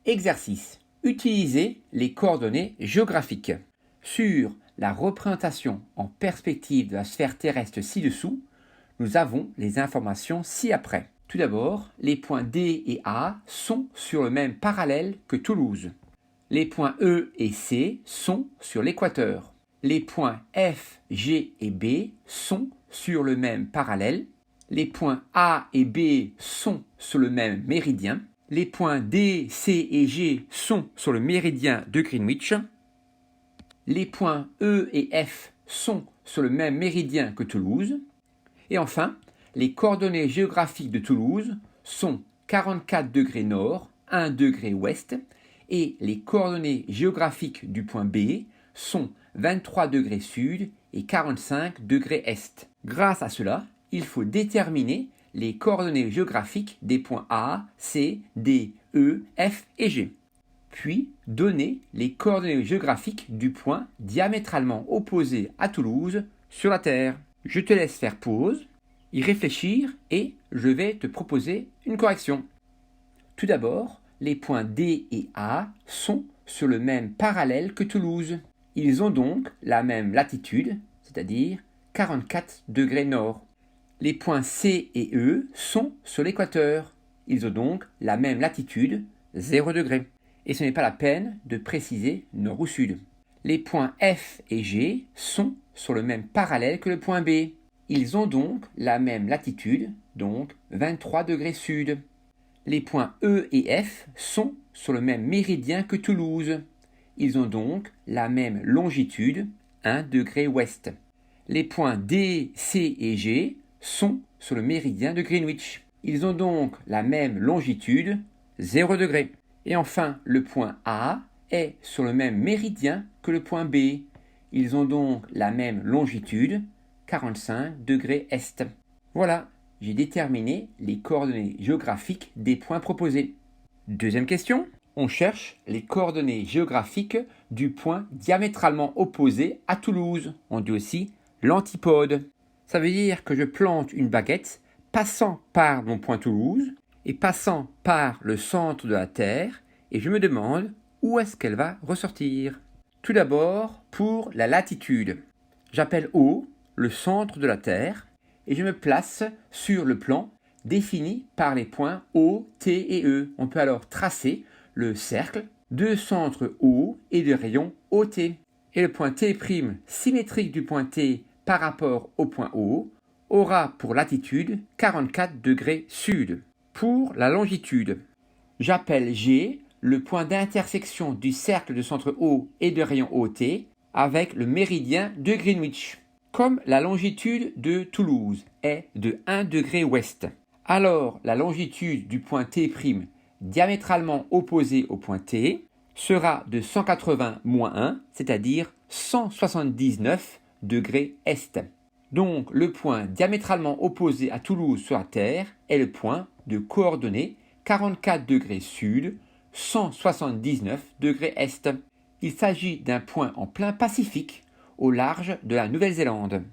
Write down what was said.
Exercice. Utilisez les coordonnées géographiques. Sur la représentation en perspective de la sphère terrestre ci-dessous, nous avons les informations ci-après. Tout d'abord, les points D et A sont sur le même parallèle que Toulouse. Les points E et C sont sur l'équateur. Les points F, G et B sont sur le même parallèle. Les points A et B sont sur le même méridien. Les points D, C et G sont sur le méridien de Greenwich. Les points E et F sont sur le même méridien que Toulouse. Et enfin, les coordonnées géographiques de Toulouse sont 44 degrés nord, 1 degré ouest, et les coordonnées géographiques du point B sont 23 degrés sud et 45 degrés est. Grâce à cela, il faut déterminer les coordonnées géographiques des points A, C, D, E, F et G. Puis donner les coordonnées géographiques du point diamétralement opposé à Toulouse sur la Terre. Je te laisse faire pause, y réfléchir et je vais te proposer une correction. Tout d'abord, les points D et A sont sur le même parallèle que Toulouse. Ils ont donc la même latitude, c'est-à-dire 44 degrés nord. Les points C et E sont sur l'équateur. Ils ont donc la même latitude, 0 degré. Et ce n'est pas la peine de préciser nord ou sud. Les points F et G sont sur le même parallèle que le point B. Ils ont donc la même latitude, donc 23 degrés sud. Les points E et F sont sur le même méridien que Toulouse. Ils ont donc la même longitude, 1 degré ouest. Les points D, C et G sont sur le méridien de Greenwich. Ils ont donc la même longitude, 0 degré. Et enfin, le point A est sur le même méridien que le point B. Ils ont donc la même longitude, 45 degrés est. Voilà, j'ai déterminé les coordonnées géographiques des points proposés. Deuxième question, on cherche les coordonnées géographiques du point diamétralement opposé à Toulouse. On dit aussi l'antipode. Ça veut dire que je plante une baguette passant par mon point Toulouse et passant par le centre de la Terre et je me demande où est-ce qu'elle va ressortir. Tout d'abord, pour la latitude, j'appelle O le centre de la Terre et je me place sur le plan défini par les points O, T et E. On peut alors tracer le cercle de centre O et de rayon OT. Et le point T' symétrique du point T par rapport au point O aura pour latitude 44 degrés sud. Pour la longitude, j'appelle G le point d'intersection du cercle de centre O et de rayon OT avec le méridien de Greenwich. Comme la longitude de Toulouse est de 1 degré ouest, alors la longitude du point T' diamétralement opposé au point T sera de 180-1, c'est-à-dire 179 degrés est. Donc le point diamétralement opposé à Toulouse sur la Terre est le point de coordonnées 44 degrés sud, 179 degrés est. Il s'agit d'un point en plein Pacifique, au large de la Nouvelle-Zélande.